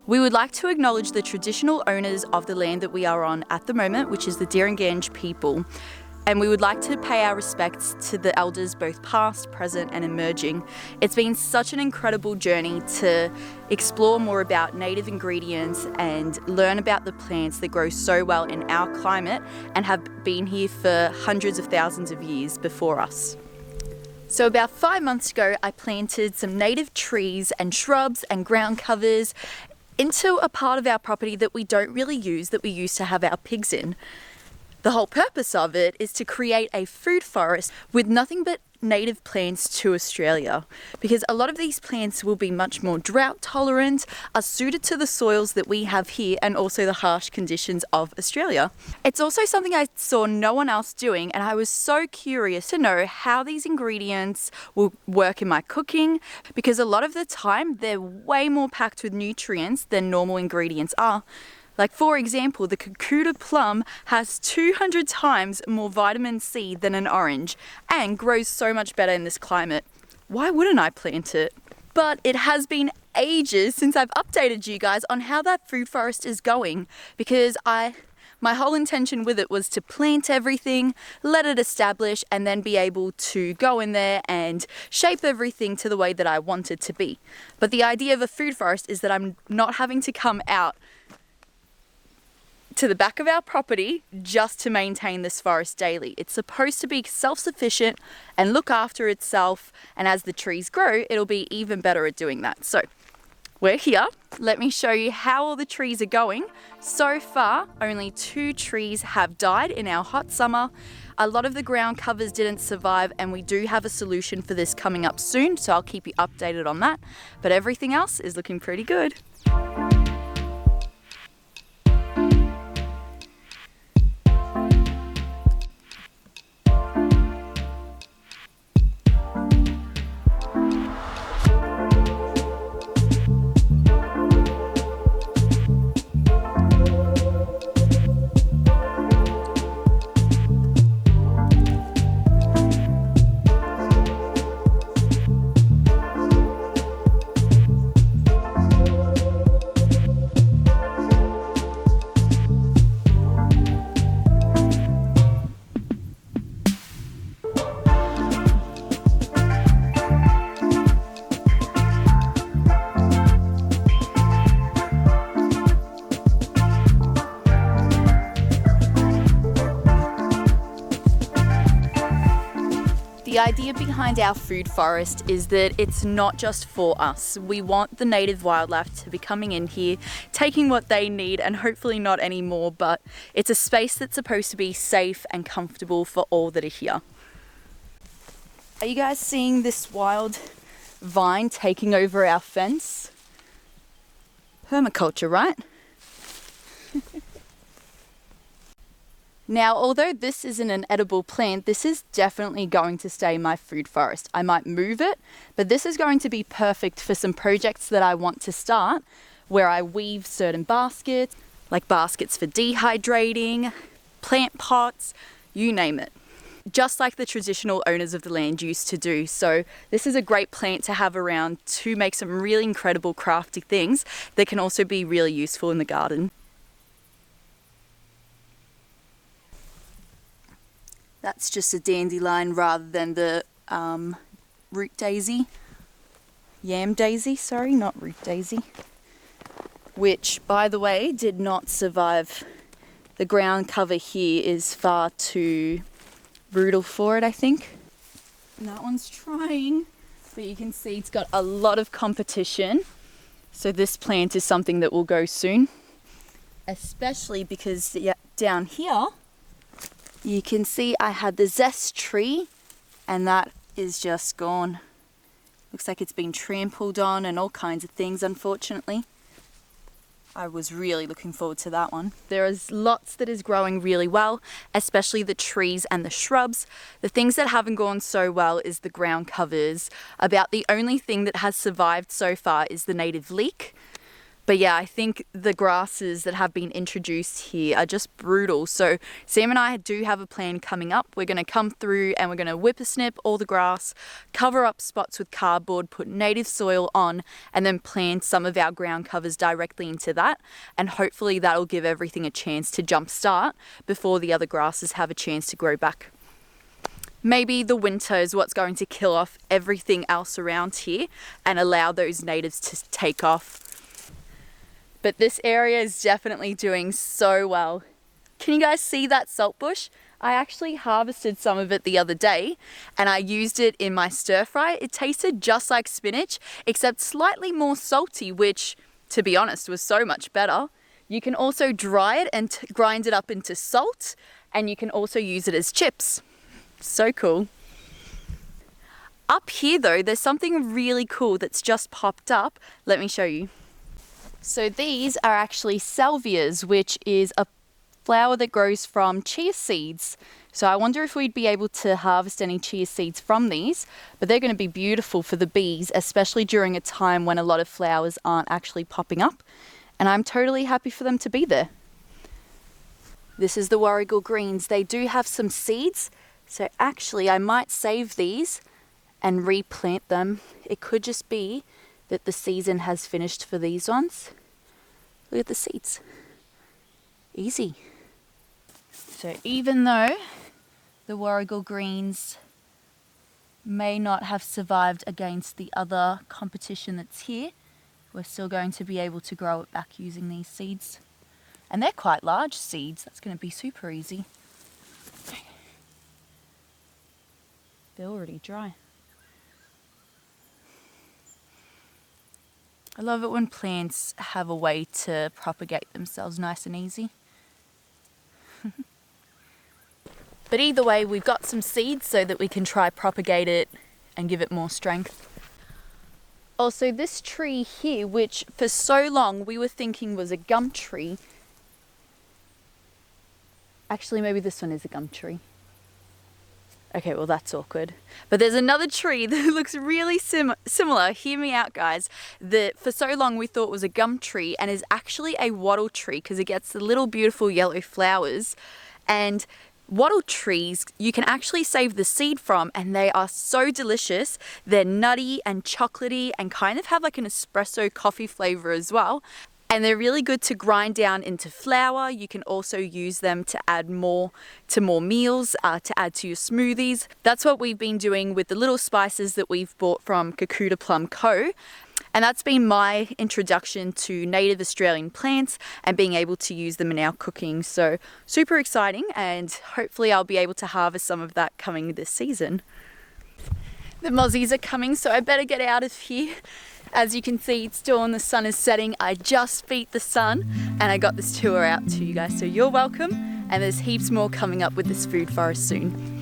We would like to acknowledge the traditional owners of the land that we are on at the moment, which is the Diranganj people. And we would like to pay our respects to the elders, both past, present and emerging. It's been such an incredible journey to explore more about native ingredients and learn about the plants that grow so well in our climate and have been here for hundreds of thousands of years before us. So about 5 months ago, I planted some native trees and shrubs and ground covers into a part of our property that we don't really use, that we used to have our pigs in. The whole purpose of it is to create a food forest with nothing but native plants to Australia, because a lot of these plants will be much more drought tolerant, are suited to the soils that we have here and also the harsh conditions of Australia. It's also something I saw no one else doing, and I was so curious to know how these ingredients will work in my cooking, because a lot of the time they're way more packed with nutrients than normal ingredients are. Like, for example, the Cucuta plum has 200 times more vitamin C than an orange and grows so much better in this climate. Why wouldn't I plant it? But it has been ages since I've updated you guys on how that food forest is going, because my whole intention with it was to plant everything, let it establish, and then be able to go in there and shape everything to the way that I want it to be. But the idea of a food forest is that I'm not having to come out to the back of our property just to maintain this forest daily. It's supposed to be self-sufficient and look after itself, and as the trees grow, it'll be even better at doing that. So we're here. Let me show you how all the trees are going. So far, only 2 trees have died in our hot summer. A lot of the ground covers didn't survive, and we do have a solution for this coming up soon, so I'll keep you updated on that. But everything else is looking pretty good. The idea behind our food forest is that it's not just for us. We want the native wildlife to be coming in here, taking what they need, and hopefully not any more, but it's a space that's supposed to be safe and comfortable for all that are here. Are you guys seeing this wild vine taking over our fence? Permaculture, right? Now, although this isn't an edible plant, this is definitely going to stay my food forest. I might move it, but this is going to be perfect for some projects that I want to start, where I weave certain baskets, like baskets for dehydrating, plant pots, you name it. Just like the traditional owners of the land used to do. So this is a great plant to have around to make some really incredible crafty things that can also be really useful in the garden. That's just a dandelion rather than the root daisy. Yam daisy, sorry, not root daisy. Which, by the way, did not survive. The ground cover here is far too brutal for it, I think. And that one's trying, but you can see it's got a lot of competition. So this plant is something that will go soon. Especially because down here, you can see I had the zest tree, and that is just gone. Looks like it's been trampled on and all kinds of things, unfortunately. I was really looking forward to that one. There is lots that is growing really well, especially the trees and the shrubs. The things that haven't gone so well is the ground covers. About the only thing that has survived so far is the native leek. But yeah, I think the grasses that have been introduced here are just brutal. So Sam and I do have a plan coming up. We're going to come through and we're going to whippersnip all the grass, cover up spots with cardboard, put native soil on, and then plant some of our ground covers directly into that. And hopefully that'll give everything a chance to jumpstart before the other grasses have a chance to grow back. Maybe the winter is what's going to kill off everything else around here and allow those natives to take off. But this area is definitely doing so well. Can you guys see that salt bush? I actually harvested some of it the other day and I used it in my stir fry. It tasted just like spinach, except slightly more salty, which, to be honest, was so much better. You can also dry it and grind it up into salt, and you can also use it as chips. So cool. Up here though, there's something really cool that's just popped up. Let me show you. So these are actually salvias, which is a flower that grows from chia seeds. So I wonder if we'd be able to harvest any chia seeds from these, but they're going to be beautiful for the bees, especially during a time when a lot of flowers aren't actually popping up. And I'm totally happy for them to be there. This is the warrigal greens. They do have some seeds, so actually I might save these and replant them. It could just be that the season has finished for these ones. Look at the seeds. Easy. So even though the warrigal greens may not have survived against the other competition that's here, we're still going to be able to grow it back using these seeds. And they're quite large seeds. That's going to be super easy. They're already dry. I love it when plants have a way to propagate themselves nice and easy. But either way, we've got some seeds so that we can try propagate it and give it more strength. Also, this tree here, which for so long we were thinking was a gum tree. Actually, maybe this one is a gum tree. Okay, well that's awkward. But there's another tree that looks really similar, hear me out guys, that for so long we thought was a gum tree and is actually a wattle tree because it gets the little beautiful yellow flowers. And wattle trees you can actually save the seed from, and they are so delicious. They're nutty and chocolatey and kind of have like an espresso coffee flavor as well. And they're really good to grind down into flour. You can also use them to add more to more meals, to add to your smoothies. That's what we've been doing with the little spices that we've bought from Kakuta Plum Co. And that's been my introduction to native Australian plants and being able to use them in our cooking. So super exciting, and hopefully I'll be able to harvest some of that coming this season. The mozzies are coming, so I better get out of here. As you can see, it's dawn, the sun is setting. I just beat the sun and I got this tour out to you guys, so you're welcome. And there's heaps more coming up with this food forest soon.